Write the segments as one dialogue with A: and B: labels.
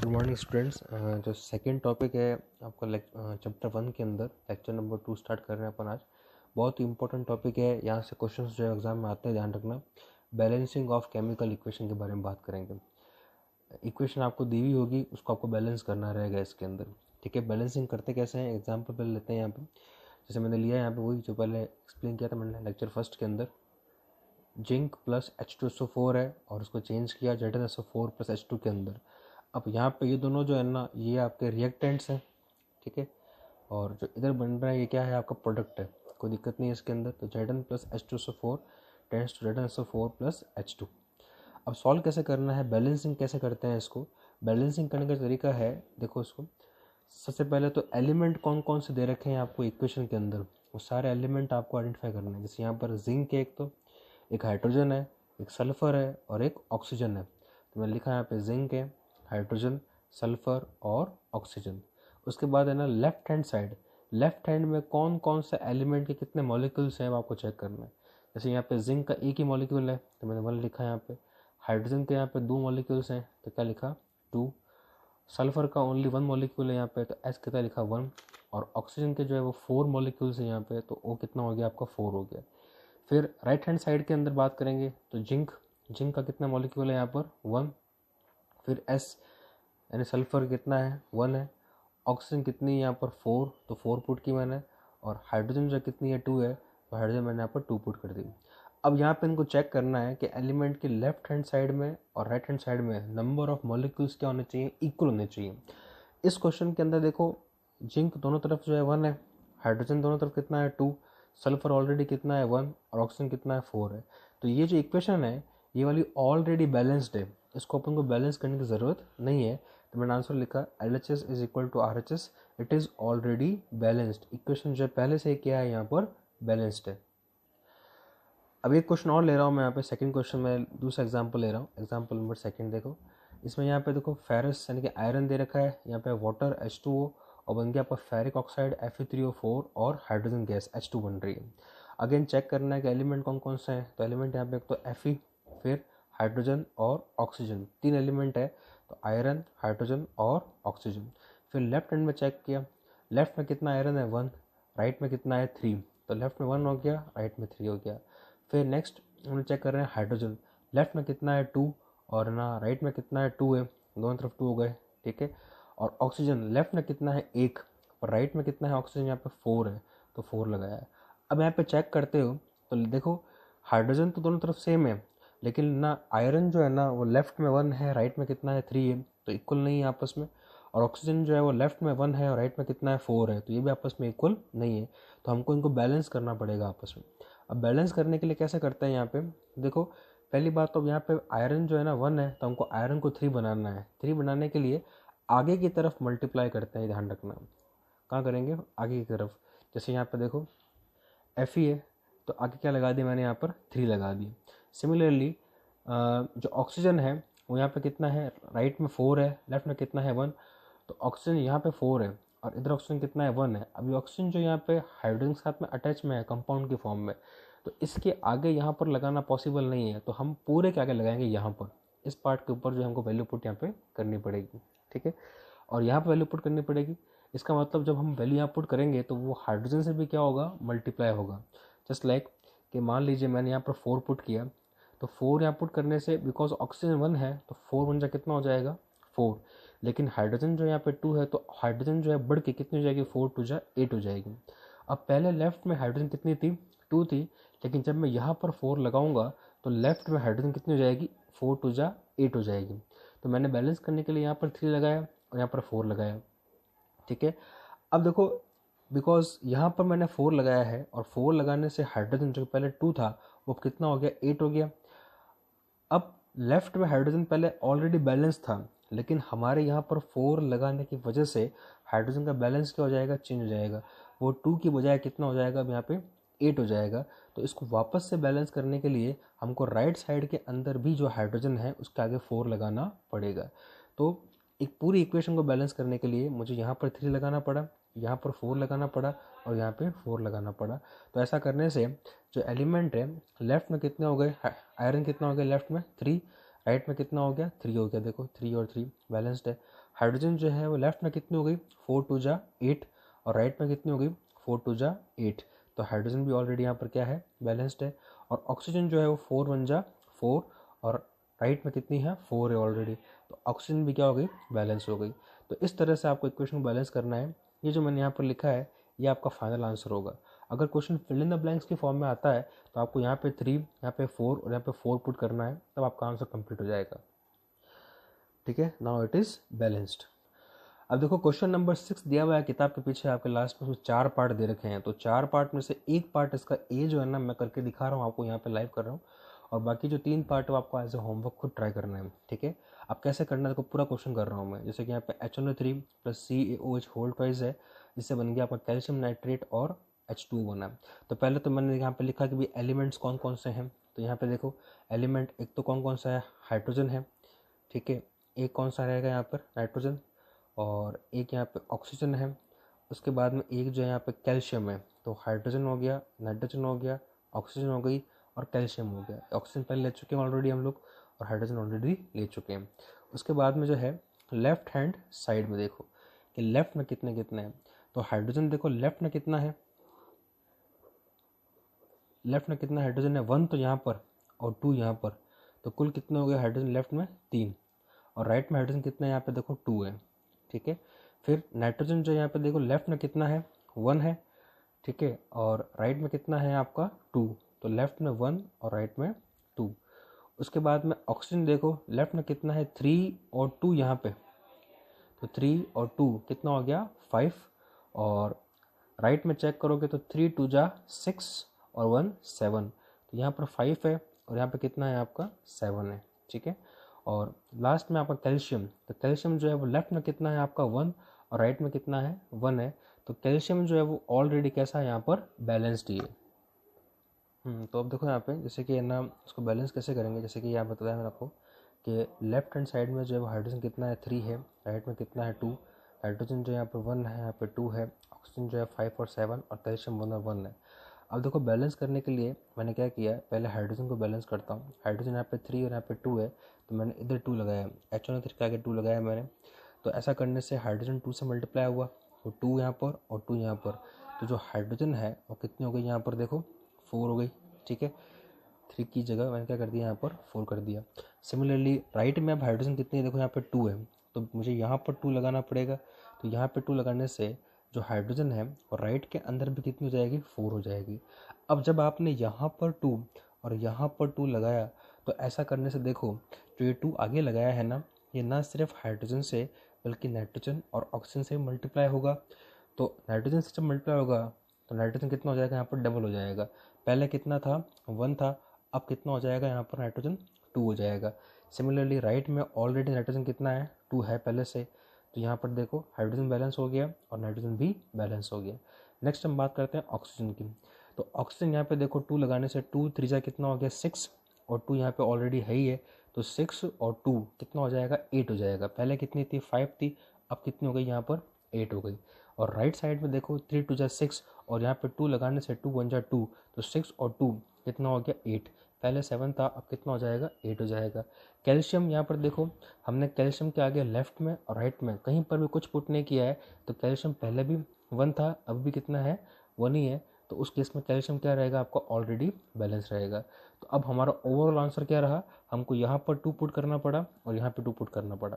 A: Good morning students. जो second topic है आपका चैप्टर 1 के अंदर लेक्चर नंबर 2 स्टार्ट कर रहे हैं अपन आज। बहुत ही इंपॉर्टेंट टॉपिक है, यहाँ से क्वेश्चंस जो है एग्जाम में आते हैं, ध्यान रखना। बैलेंसिंग ऑफ केमिकल इक्वेशन के बारे में बात करेंगे। इक्वेशन आपको दी हुई होगी, उसको आपको बैलेंस करना रहेगा इसके अंदर। ठीक है, बैलेंसिंग करते कैसे हैं, एग्जाम्पल पहले लेते हैं यहाँ पे। जैसे मैंने लिया यहाँ पे वही जो पहले एक्सप्लेन किया था मैंने लेक्चर फर्स्ट के अंदर। जिंक प्लस H2SO4 है और उसको चेंज किया ZnSO4 प्लस H2 के अंदर। अब यहाँ पे ये दोनों जो है ना, ये आपके रिएक्टेंट्स हैं। ठीक है, और जो इधर बन रहा है ये क्या है, आपका प्रोडक्ट है, कोई दिक्कत नहीं है इसके अंदर। तो Zn plus H2SO4 tends to ZnSO4 plus H2। अब सॉल्व कैसे करना है, बैलेंसिंग कैसे करते हैं इसको। बैलेंसिंग करने का तरीका है, देखो इसको। सबसे पहले तो एलिमेंट कौन कौन से दे रखे हैं आपको इक्वेशन के अंदर, वो सारे एलिमेंट आपको आइडेंटिफाई करना है। जैसे यहाँ पर जिंक है, एक हाइड्रोजन है, एक सल्फर है और एक ऑक्सीजन है। तो मैंने लिखा है यहाँ पे जिंक है, हाइड्रोजन, सल्फर और ऑक्सीजन। उसके बाद है ना left hand side, left hand में कौन कौन से एलिमेंट के कितने मॉलिक्यूल्स हैं वो आपको चेक करना है। जैसे यहाँ पे जिंक का एक ही मॉलिक्यूल है तो मैंने 1 लिखा है यहाँ पे। हाइड्रोजन के यहाँ पे 2 मॉलिक्यूल्स हैं तो क्या लिखा 2। सल्फर का ओनली 1 मॉलिक्यूल है यहाँ पे तो एस कितना लिखा 1। और ऑक्सीजन के जो है वो 4 मॉलिक्यूल्स हैं यहाँ पे तो ओ कितना हो गया आपका 4 हो गया। फिर राइट हैंड साइड के अंदर बात करेंगे तो जिंक का कितना मॉलिक्यूल है यहाँ पर 1। फिर एस यानी सल्फर कितना है 1 है। ऑक्सीजन कितनी है यहाँ पर 4 तो 4 पुट की मैंने। और हाइड्रोजन जो कितनी है 2 है तो हाइड्रोजन मैंने यहाँ पर 2 पुट कर दी। अब यहाँ पे इनको चेक करना है कि एलिमेंट के लेफ्ट हैंड साइड में और राइट हैंड साइड में नंबर ऑफ मॉलिक्यूल्स क्या होने चाहिए, इक्वल होने चाहिए। इस क्वेश्चन के अंदर देखो जिंक दोनों तरफ जो है 1 है, हाइड्रोजन दोनों तरफ कितना है 2, सल्फर ऑलरेडी कितना है 1 और ऑक्सीजन कितना है 4 है। तो ये जो इक्वेशन है ये वाली ऑलरेडी बैलेंस्ड है, इसको अपन को बैलेंस करने की ज़रूरत नहीं है। तो मैंने आंसर लिखा LHS is equal to RHS, it is already balanced. Equation जो है पहले से क्या है यहाँ पर बैलेंस्ड है। अब एक क्वेश्चन और ले रहा हूँ मैं यहाँ पे, सेकंड क्वेश्चन में दूसरा एग्जांपल ले रहा हूँ, एग्जांपल नंबर सेकंड। देखो इसमें यहाँ पे देखो फेरस यानी कि आयरन दे रखा है, यहाँ पे वाटर H2O और बन गया आपका फेरिक ऑक्साइड Fe3O4 और हाइड्रोजन गैस H2 बन रही है। अगेन चेक करना है कि एलिमेंट कौन कौन से हैं। तो एलिमेंट यहाँ पे एक तो Fe, फिर हाइड्रोजन और ऑक्सीजन, 3 एलिमेंट है। तो आयरन, हाइड्रोजन और ऑक्सीजन। फिर लेफ्ट हैंड में चेक किया, लेफ्ट में कितना आयरन है 1, राइट में कितना है 3। तो लेफ्ट में 1 हो गया, राइट में 3 हो गया। फिर नेक्स्ट हम चेक कर रहे हैं हाइड्रोजन, लेफ्ट में कितना है 2 और ना राइट में कितना है 2 है, दोनों तरफ 2 हो गए। ठीक है, और ऑक्सीजन लेफ्ट में कितना है 1 और राइट में कितना है ऑक्सीजन यहाँ पे 4 है तो 4 लगाया है। अब यहाँ पे चेक करते हो तो देखो हाइड्रोजन तो दोनों तरफ सेम है, लेकिन ना आयरन जो है ना वो लेफ्ट में 1 है, राइट में कितना है 3 है तो इक्वल नहीं है आपस में। और ऑक्सीजन जो है वो लेफ्ट में 1 है और राइट में कितना है 4 है तो ये भी आपस में इक्वल नहीं है। तो हमको इनको बैलेंस करना पड़ेगा आपस में। अब बैलेंस करने के लिए कैसे करते हैं यहाँ पे, देखो पहली बात तो यहाँ पे आयरन जो है ना 1 है तो हमको आयरन को 3 बनाना है। 3 बनाने के लिए आगे की तरफ मल्टीप्लाई करते हैं, ध्यान रखना। कहाँ करेंगे, आगे की तरफ। जैसे यहाँ पे देखो Fe है तो आगे क्या लगा दिया मैंने यहाँ पर 3 लगा दिए। सिमिलरली जो ऑक्सीजन है वो यहाँ पे कितना है, राइट में 4 है, लेफ्ट में कितना है 1। तो ऑक्सीजन यहाँ पे 4 है और इधर ऑक्सीजन कितना है 1 है। अभी ऑक्सीजन जो यहाँ पे हाइड्रोजन के साथ में अटैच में है कंपाउंड की फॉर्म में, तो इसके आगे यहाँ पर लगाना पॉसिबल नहीं है। तो हम पूरे के आगे लगाएंगे यहाँ पर, इस पार्ट के ऊपर जो हमको वैल्यू पुट यहाँ पे करनी पड़ेगी। ठीक है, और यहाँ पे वैल्यू पुट करनी पड़ेगी। इसका मतलब जब हम वैल्यू यहाँ पुट करेंगे तो वो हाइड्रोजन से भी क्या होगा, मल्टीप्लाई होगा। जस्ट लाइक कि मान लीजिए मैंने यहाँ पर 4 पुट किया तो 4 यहाँ पुट करने से बिकॉज ऑक्सीजन 1 है तो 4 बन जा कितना हो जाएगा 4। लेकिन हाइड्रोजन जो यहाँ पे 2 है तो हाइड्रोजन जो है बढ़ के कितनी हो जाएगी 4 2 जा 8 हो जाएगी। अब पहले लेफ्ट में हाइड्रोजन कितनी थी 2 थी, लेकिन जब मैं यहाँ पर 4 लगाऊंगा तो लेफ्ट में हाइड्रोजन कितनी हो जाएगी 4 2 जा 8 हो जाएगी। तो मैंने बैलेंस करने के लिए यहाँ पर 3 लगाया और यहाँ पर 4 लगाया। ठीक है, अब देखो बिकॉज यहाँ पर मैंने 4 लगाया है और 4 लगाने से हाइड्रोजन जो पहले 2 था वो कितना हो गया 8 हो गया। अब लेफ्ट में हाइड्रोजन पहले ऑलरेडी बैलेंस था, लेकिन हमारे यहाँ पर 4 लगाने की वजह से हाइड्रोजन का बैलेंस क्या हो जाएगा, चेंज हो जाएगा। वो 2 की बजाय कितना हो जाएगा, अब यहाँ पे 8 हो जाएगा। तो इसको वापस से बैलेंस करने के लिए हमको राइट साइड के अंदर भी जो हाइड्रोजन है उसके आगे 4 लगाना पड़ेगा। तो एक पूरी इक्वेशन को बैलेंस करने के लिए मुझे यहाँ पर 3 लगाना पड़ा, यहाँ पर 4 लगाना पड़ा और यहाँ पे 4 लगाना पड़ा। तो ऐसा करने से जो एलिमेंट है लेफ्ट में कितने हो गए, आयरन कितना हो गया लेफ्ट में 3, राइट में कितना हो गया 3 हो गया। देखो 3 और 3 बैलेंस्ड है। हाइड्रोजन जो है वो लेफ्ट में कितनी हो गई, 4 2 जा 8, और राइट में कितनी हो गई, 4 2 जा 8। तो हाइड्रोजन भी ऑलरेडी यहाँ पर क्या है, बैलेंस्ड है। और ऑक्सीजन जो है वो 4 1 जा 4, और राइट में कितनी है, 4 है ऑलरेडी, तो ऑक्सीजन भी क्या हो गई, बैलेंस हो गई। तो इस तरह से आपको इक्वेशन को बैलेंस करना है। ये जो मैंने यहाँ पर लिखा है ये आपका फाइनल आंसर होगा। अगर question fill in the blanks की फॉर्म में आता है तो आपको यहाँ पे 3, यहाँ पे 4 और यहाँ पे 4 पुट करना है, तब आपका आंसर कंप्लीट हो जाएगा। ठीक है, नाउ इट इज बैलेंस्ड। अब देखो क्वेश्चन नंबर 6 दिया हुआ है किताब के पीछे आपके लास्ट में, उसमें 4 पार्ट दे रखे हैं। तो 4 पार्ट में से एक पार्ट इसका ए जो है ना मैं करके दिखा रहा हूँ आपको, यहाँ पे लाइव कर रहा हूँ, और बाकी जो 3 पार्ट है वो आपको एज ए होमवर्क खुद ट्राई करना है। ठीक है, अब कैसे करना है देखो, पूरा क्वेश्चन कर रहा हूँ मैं। जैसे कि यहाँ पे HNO3 + CaOH होल ट्वाइस है, जिससे बन गया आपका कैल्शियम नाइट्रेट और H2 बना। तो पहले तो मैंने यहाँ पे लिखा कि भाई एलिमेंट्स कौन कौन से हैं। तो यहाँ पे देखो एलिमेंट एक तो कौन कौन सा है, हाइड्रोजन है। ठीक है, एक कौन सा रहेगा यहाँ पर, नाइट्रोजन, और एक यहाँ पे ऑक्सीजन है। उसके बाद में एक जो है यहाँ पे कैल्शियम है। तो हाइड्रोजन हो गया, नाइट्रोजन हो गया, ऑक्सीजन हो गई और कैल्शियम हो गया। ऑक्सीजन पहले ले चुके हैं ऑलरेडी हम लोग, और हाइड्रोजन ऑलरेडी ले चुके हैं। उसके बाद में जो है लेफ्ट हैंड साइड में देखो कि लेफ्ट में कितने कितने हैं। तो हाइड्रोजन देखो लेफ्ट में कितना है, लेफ्ट में कितना हाइड्रोजन है, 1 तो यहाँ पर और 2 यहाँ पर। तो कुल कितने हो गए हाइड्रोजन लेफ्ट में, 3। और राइट में हाइड्रोजन कितना है यहाँ पे देखो, 2 है। ठीक है, फिर नाइट्रोजन जो यहाँ पे देखो लेफ्ट में कितना है, 1 है। ठीक है, और राइट में कितना है आपका, 2। तो लेफ्ट में 1 और राइट में 2। उसके बाद में ऑक्सीजन देखो लेफ्ट में कितना है, 3 और 2 यहाँ पे। तो 3 और 2 कितना हो गया, 5। और राइट में चेक करोगे तो 3 2 जा 6 और 1 7। तो यहाँ पर 5 है और यहाँ पे कितना है आपका, 7 है। ठीक है, और लास्ट में आपका कैल्शियम। तो कैल्शियम जो है वो लेफ्ट में कितना है आपका, 1, और राइट में कितना है, 1 है। तो कैल्शियम जो है वो ऑलरेडी कैसा है यहाँ पर, बैलेंस्ड ही है। तो अब देखो यहाँ पे जैसे कि ना उसको बैलेंस कैसे करेंगे, जैसे कि यहाँ बताया मैंने आपको कि लेफ्ट हैंड साइड में जो है वो हाइड्रोजन कितना है, 3 है। राइट में कितना है, 2। हाइड्रोजन जो यहाँ पर 1 है, यहाँ पे 2 है। ऑक्सीजन जो है 5 और 7, और कैल्शियम 1 और 1 है। अब देखो बैलेंस करने के लिए मैंने क्या किया, पहले हाइड्रोजन को बैलेंस करता हूँ। हाइड्रोजन यहाँ पे 3 और यहाँ पे 2 है, तो मैंने इधर 2 लगाया, HNO3 के आगे 2 लगाया मैंने। तो ऐसा करने से हाइड्रोजन 2 से मल्टीप्लाई हुआ, तो 2 यहाँ पर और 2 यहाँ पर। तो जो हाइड्रोजन है वो कितनी हो गई यहाँ पर देखो, 4 हो गई। ठीक है, 3 की जगह मैंने क्या कर दिया, यहाँ पर 4 कर दिया। सिमिलरली राइट में अब हाइड्रोजन कितनी है देखो, यहाँ पर 2 है, तो मुझे यहाँ पर 2 लगाना पड़ेगा। तो यहाँ पर 2 लगाने से जो हाइड्रोजन है और राइट के अंदर भी कितनी हो जाएगी, 4 हो जाएगी। अब जब आपने यहाँ पर 2 और यहाँ पर 2 लगाया, तो ऐसा करने से देखो जो ये 2 आगे लगाया है ना, ये ना सिर्फ हाइड्रोजन से बल्कि नाइट्रोजन और ऑक्सीजन से मल्टीप्लाई होगा। तो नाइट्रोजन से जब मल्टीप्लाई होगा तो नाइट्रोजन कितना हो जाएगा, यहाँ पर डबल हो जाएगा। पहले कितना था, 1 था, अब कितना हो जाएगा यहाँ पर, नाइट्रोजन 2 हो जाएगा। सिमिलरली राइट में ऑलरेडी नाइट्रोजन कितना है, 2 है पहले से। तो यहाँ पर देखो हाइड्रोजन बैलेंस हो गया और नाइट्रोजन भी बैलेंस हो गया। नेक्स्ट हम बात करते हैं ऑक्सीजन की। तो ऑक्सीजन यहाँ पे देखो 2 लगाने से 2 3 जा कितना हो गया, 6, और 2 यहाँ पे ऑलरेडी है ही है। तो 6 और 2 कितना हो जाएगा, 8 हो जाएगा। पहले कितनी थी, 5 थी, अब कितनी हो गई यहाँ पर, 8 हो गई। और राइट साइड में देखो 3 2 जा 6, और यहाँ पे 2 लगाने से 2 1 जा 2, तो 6 और 2 कितना हो गया, 8। पहले 7 था, अब कितना हो जाएगा, 8 हो जाएगा। कैल्शियम यहाँ पर देखो हमने कैल्शियम के आगे लेफ्ट में और राइट में कहीं पर भी कुछ पुट नहीं किया है। तो कैल्शियम पहले भी 1 था, अब भी कितना है, 1 ही है। तो उस केस में कैल्शियम क्या रहेगा आपका, ऑलरेडी बैलेंस रहेगा। तो अब हमारा ओवरऑल आंसर क्या रहा, हमको यहाँ पर 2 पुट करना पड़ा और यहाँ पे 2 पुट करना पड़ा।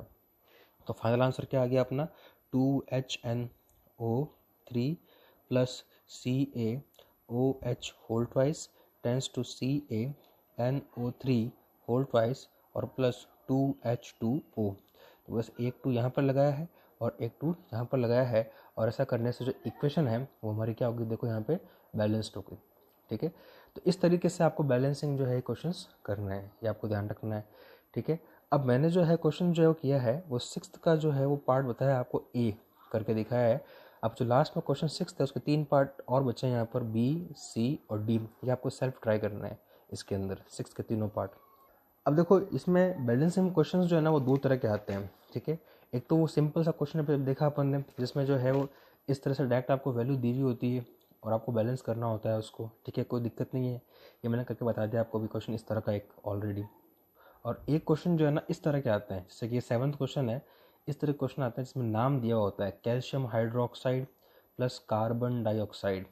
A: तो फाइनल आंसर क्या आ गया अपना, 2HNO3 + CaOH whole twice tends to CaNO3 whole twice और प्लस 2H2O। तो बस एक 2 यहाँ पर लगाया है और एक 2 यहाँ पर लगाया है, और ऐसा करने से जो इक्वेशन है वो हमारी क्या होगी, देखो यहाँ पे बैलेंस्ड होगी। ठीक है, तो इस तरीके से आपको बैलेंसिंग जो है क्वेश्चंस करना है, ये आपको ध्यान रखना है। ठीक है, अब मैंने जो है क्वेश्चन जो है वो किया है, वो 6th का जो है वो पार्ट बताया आपको, ए करके दिखाया है। अब जो लास्ट में क्वेश्चन 6 है उसके 3 पार्ट और बचे हैं यहाँ पर, बी सी और डी। ये आपको सेल्फ ट्राई करना है इसके अंदर, 6 के तीनों पार्ट। अब देखो इसमें बैलेंसिंग क्वेश्चंस जो है ना वो 2 तरह के आते हैं। ठीक है, एक तो वो सिंपल सा क्वेश्चन पे देखा अपन ने, जिसमें जो है वो इस तरह से डायरेक्ट आपको वैल्यू दी हुई होती है और आपको बैलेंस करना होता है उसको। ठीक है, कोई दिक्कत नहीं है, ये मैंने करके बता दिया आपको भी क्वेश्चन इस तरह का एक ऑलरेडी। और एक क्वेश्चन जो है ना इस तरह के आते हैं, जैसे कि ये 7th क्वेश्चन है, इस तरह क्वेश्चन आते हैं जिसमें नाम दिया हुआ होता है calcium hydroxide plus carbon dioxide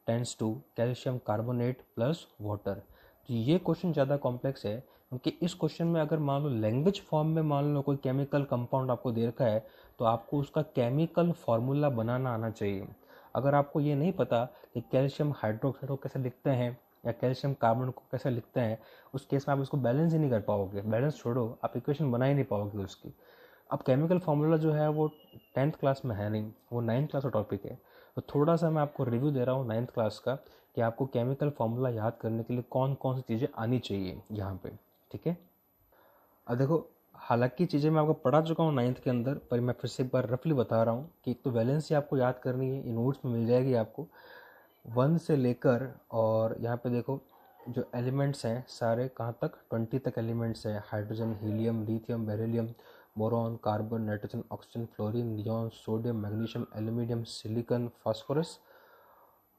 A: tends to calcium carbonate plus water. तो ये क्वेश्चन ज़्यादा कॉम्प्लेक्स है क्योंकि इस क्वेश्चन में अगर मान लो लैंग्वेज फॉर्म में मान लो कोई केमिकल कंपाउंड आपको दे रखा है तो आपको उसका केमिकल फार्मूला बनाना आना चाहिए। अगर आपको ये नहीं पता कि कैल्शियम हाइड्रोक्साइड को कैसे लिखते हैं या कैल्शियम कार्बन को कैसे लिखते हैं, उस केस में आप उसको बैलेंस ही नहीं कर पाओगे। बैलेंस छोड़ो, आप इक्वेशन बना ही नहीं पाओगे उसकी। अब केमिकल फार्मूला जो है वो 10th क्लास में है नहीं, वो 9th क्लास का टॉपिक है। तो थोड़ा सा मैं आपको रिव्यू दे रहा हूँ 9th क्लास का कि आपको केमिकल फार्मूला याद करने के लिए कौन कौन सी चीज़ें आनी चाहिए यहाँ पे, ठीक है। अब देखो, हालांकि चीज़ें मैं आपको पढ़ा चुका हूँ 9th के अंदर, पर मैं फिर से एक बार रफली बता रहा हूँ कि एक तो वैलेंसी आपको याद करनी है, ये नोट्स में मिल जाएगी आपको 1 से लेकर, और यहाँ पे देखो जो एलिमेंट्स हैं सारे कहाँ तक 20 तक एलिमेंट्स हैं। Hydrogen, helium, lithium, beryllium, boron, carbon, nitrogen, oxygen, fluorine, neon, sodium, magnesium, aluminium, silicon, phosphorus,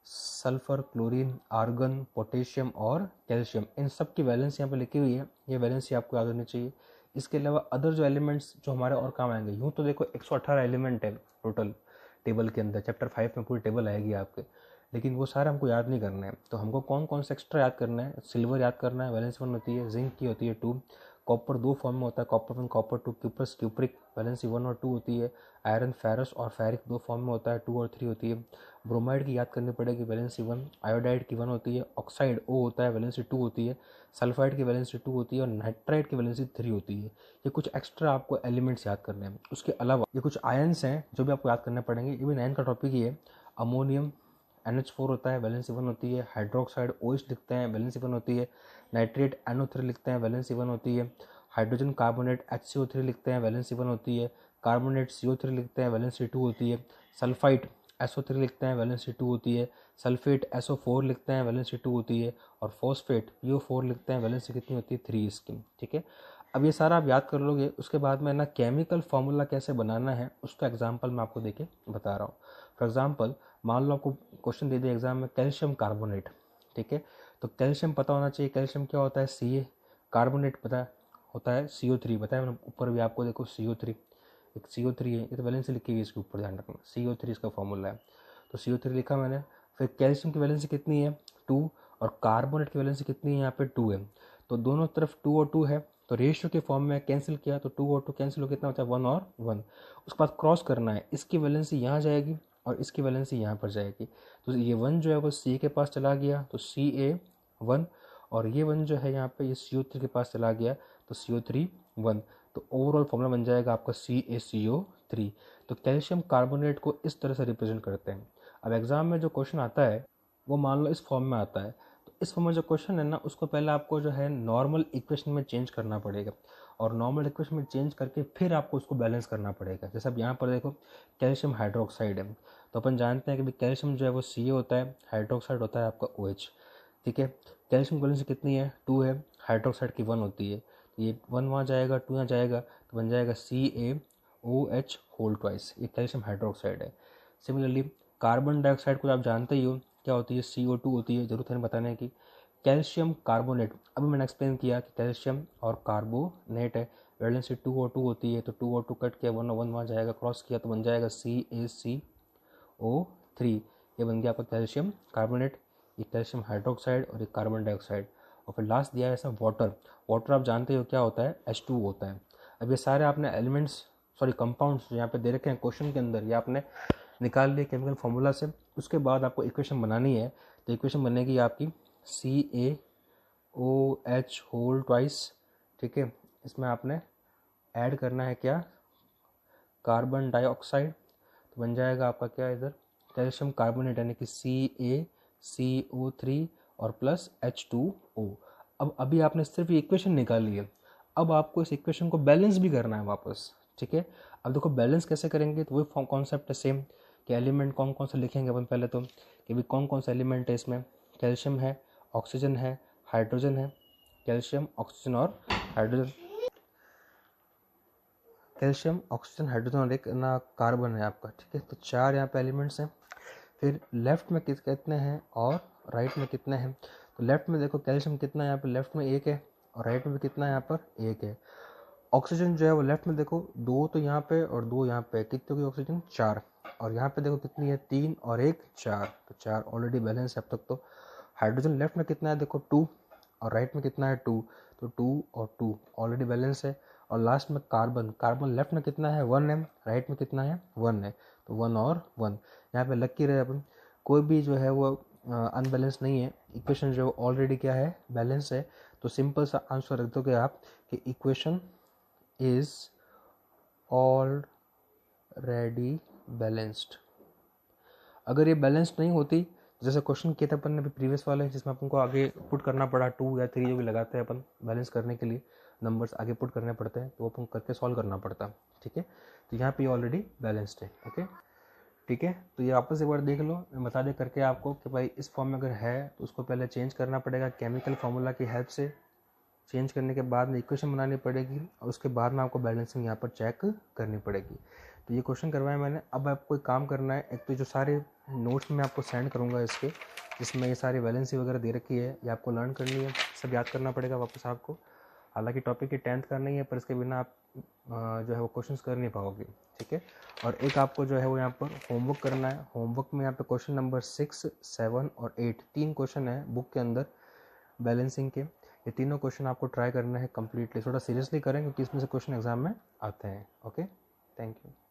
A: sulphur, chlorine, argon, potassium और कैल्शियम, इन सब की वैलेंस यहाँ पे लिखी हुई है। ये वैलेंसी आपको याद होनी चाहिए। इसके अलावा अदर जो एलिमेंट्स जो हमारे और काम आएंगे, यूँ तो देखो 118 एलिमेंट है टोटल टेबल के अंदर, चैप्टर 5 में पूरी टेबल आएगी आपके, लेकिन वो सारे हमको याद नहीं करना है। तो हमको कौन कौन सा एक्स्ट्रा याद करना है, सिल्वर याद करना है, वैलेंस 1 होती है, जिंक की होती है 2, कॉपर 2 फॉर्म में होता है, copper 1, copper 2, cuprous, cupric, valency 1 और 2 होती है, आयरन, फेरस और फेरिक 2 फॉर्म में होता है, 2 और 3 होती है। ब्रोमाइड की याद करनी पड़ेगी, वैलेंसी 1, आयोडाइड की 1 होती है, ऑक्साइड O होता है, वैलेंसी 2 होती है, सल्फाइड की वैलेंसी 2 होती है और नाइट्राइड की वैलेंसी 3 होती है। ये कुछ एक्स्ट्रा आपको एलिमेंट्स याद करने हैं। उसके अलावा ये कुछ आयन्स हैं जो भी आपको याद करने पड़ेंगे, ये भी 9 का टॉपिक ही है। अमोनियम NH4 होता है, वैलेंसी 1 होती है, हाइड्रोक्साइड OH लिखते हैं, वैलेंसी 1 होती है, नाइट्रेट NO3 लिखते हैं, वैलेंसी 1 होती है, हाइड्रोजन कार्बोनेट HCO3 लिखते हैं, वैलेंसी 1 होती है, कार्बोनेट CO3 लिखते हैं, वैलेंसी 2 होती है, सल्फाइड SO3 लिखते हैं, वैलेंसी 2 होती है, सल्फेट SO4 लिखते हैं, वैलेंसी 2 होती है, और फॉस्फेट PO4 लिखते हैं, वैलेंसी कितनी होती है 3 इसकी, ठीक है। अब ये सारा आप याद कर लोगे, उसके बाद में ना केमिकल फार्मूला कैसे बनाना है उसका एग्जाम्पल मैं आपको देके बता रहा हूँ। फॉर एग्जाम्पल, मान लो आपको क्वेश्चन दे दिया एग्जाम में कैल्शियम कार्बोनेट, ठीक है। तो कैल्शियम पता होना चाहिए, कैल्शियम क्या होता है Ca, कार्बोनेट पता होता है CO3, बताया मैंने ऊपर भी आपको, देखो CO3, एक CO3 है, ये तो वैलेंसी लिखी हुई है इसके ऊपर, ध्यान रखना CO3 इसका फॉर्मूला है। तो CO3 लिखा मैंने। फिर कैल्शियम की वैलेंसी कितनी है 2, और कार्बोनेट की वैलेंसी कितनी है यहाँ पे 2 है। तो दोनों तरफ 2 और 2 है, तो रेशियो के फॉर्म में कैंसिल किया तो 2 और 2 कैंसिल हो, कितना होता है 1 और 1। उसके बाद क्रॉस करना है, इसकी वैलेंसी यहाँ जाएगी और इसकी वैलेंसी यहाँ पर जाएगी। तो ये 1 जो है वो C के पास चला गया तो Ca1, और ये 1 जो है यहाँ पे ये CO3 के पास चला गया तो CO3 1। तो ओवरऑल फॉर्मूला बन जाएगा आपका CaCO3। तो कैल्शियम कार्बोनेट को इस तरह से रिप्रेजेंट करते हैं। अब एग्जाम में जो क्वेश्चन आता है वो मान लो इस फॉर्म में आता है, तो इस फॉर्म में जो क्वेश्चन है ना उसको पहले आपको जो है नॉर्मल इक्वेशन में चेंज करना पड़ेगा, और नॉर्मल इक्वेशन में चेंज करके फिर आपको उसको बैलेंस करना पड़ेगा। जैसे अब यहाँ पर देखो कैल्शियम हाइड्रोक्साइड है, तो अपन जानते हैं कि कैल्शियम जो है वो Ca होता है, हाइड्रोक्साइड होता है आपका OH, ठीक है। कैल्शियम की वैलेंसी कितनी है 2 है, हाइड्रोक्साइड की 1 होती है, तो ये 1 वहाँ जाएगा 2 यहाँ जाएगा तो बन जाएगा CaOH होल ट्वाइस, ये कैल्शियम हाइड्रोक्साइड है। सिमिलरली कार्बन डाइऑक्साइड को आप जानते ही हो क्या होती है CO2 होती है, जरूरत है बताने की। कैल्शियम कार्बोनेट, अभी मैंने एक्सप्लेन किया कि कैल्शियम और कार्बोनेट है, वैलेंसी 2 और 2 होती है, तो 2 और 2 कट किया 1 और 1 वहाँ जाएगा, क्रॉस किया तो बन जाएगा CaCO3, ये बन गया आपका कैल्शियम कार्बोनेट, ये कैल्शियम हाइड्रोक्साइड और ये कार्बन डाइऑक्साइड। और फिर लास्ट दिया है ऐसा वाटर, वाटर आप जानते हो क्या होता है H2 होता है। अब ये सारे आपने एलिमेंट्स कंपाउंड्स जो यहाँ पे दे रखे हैं क्वेश्चन के अंदर, ये आपने निकाल लिए केमिकल फार्मूला से। उसके बाद आपको इक्वेशन बनानी है, तो इक्वेशन बनेगी आपकी CaOH होल ट्वाइस, ठीक है। इसमें आपने ऐड करना है क्या कार्बन डाइऑक्साइड, तो बन जाएगा आपका क्या इधर कैल्शियम कार्बोनेट यानी कि CaCO3 और प्लस H2O। अब अभी आपने सिर्फ ये इक्वेशन निकाली है, अब आपको इस इक्वेशन को बैलेंस भी करना है वापस, ठीक है। अब देखो बैलेंस कैसे करेंगे, तो वही कॉन्सेप्ट है सेम कि एलिमेंट कौन कौन से लिखेंगे अपन पहले, तो कि भाई कौन कौन सा एलिमेंट है इसमें, कैल्शियम है, ऑक्सीजन है, हाइड्रोजन है, कैल्शियम ऑक्सीजन और हाइड्रोजन, कैल्शियम ऑक्सीजन हाइड्रोजन और एक ना कार्बन है आपका, ठीक है। तो 4 यहाँ पे एलिमेंट्स हैं। फिर लेफ्ट में कितने हैं और राइट में कितने हैं, तो लेफ्ट में देखो कैल्शियम कितना है यहाँ पे, लेफ्ट में 1 है, और राइट में भी कितना है यहाँ पर 1 है। ऑक्सीजन जो है वो लेफ्ट में देखो 2 तो यहाँ पे और 2 यहाँ पे, कितने की ऑक्सीजन 4, और यहाँ पे देखो कितनी है 3 और 1 4, तो 4 ऑलरेडी बैलेंस है अब तक। तो हाइड्रोजन लेफ्ट में कितना है देखो 2 और राइट में कितना है 2, तो 2 और 2 ऑलरेडी बैलेंस है। और लास्ट में कार्बन, कार्बन लेफ्ट में कितना है 1 है, राइट में कितना है 1 है, तो 1 और 1। यहाँ पे लग की रहे अपन, कोई भी जो है वो अनबैलेंस नहीं है, इक्वेशन जो ऑलरेडी क्या है बैलेंस है। तो सिंपल सा आंसर रख दोगे आप कि इक्वेशन इज ऑलरेडी बैलेंस्ड। अगर ये बैलेंस्ड नहीं होती, जैसे क्वेश्चन किए थे अपन ने अभी प्रीवियस वाले जिसमें अपन को आगे पुट करना पड़ा 2 या 3 जो भी लगाते हैं अपन बैलेंस करने के लिए, नंबर्स आगे पुट करने पड़ते हैं, तो अपन करके सॉल्व करना पड़ता है। ठीक है, तो यहाँ पे ऑलरेडी बैलेंस्ड है। ओके ठीक है, तो ये वापस एक बार देख लो, मैं बता दे करके आपको कि भाई इस फॉर्म में अगर है तो उसको पहले चेंज करना पड़ेगा केमिकल फार्मूला की हेल्प से, चेंज करने के बाद में इक्वेशन बनानी पड़ेगी और उसके बाद में आपको बैलेंसिंग यहाँ पर चेक करनी पड़ेगी। तो ये क्वेश्चन करवाया मैंने। अब आपको एक काम करना है, एक तो जो सारे नोट्स में आपको सेंड करूँगा इसके, जिसमें ये सारी बैलेंसी वगैरह दे रखी है, ये आपको लर्न करनी है, सब याद करना पड़ेगा वापस आपको। हालांकि टॉपिक की 10th का नहीं है, पर इसके बिना आप जो है वो क्वेश्चंस कर नहीं पाओगे। ठीक है, और एक आपको जो है वो यहाँ पर होमवर्क करना है। होमवर्क में यहाँ पे क्वेश्चन नंबर 6, 7 और 8 3 क्वेश्चन है बुक के अंदर बैलेंसिंग के। ये तीनों क्वेश्चन आपको ट्राई करना है कम्प्लीटली, थोड़ा सीरियसली करें क्योंकि इसमें से क्वेश्चन एग्जाम में आते हैं। Okay, thank you.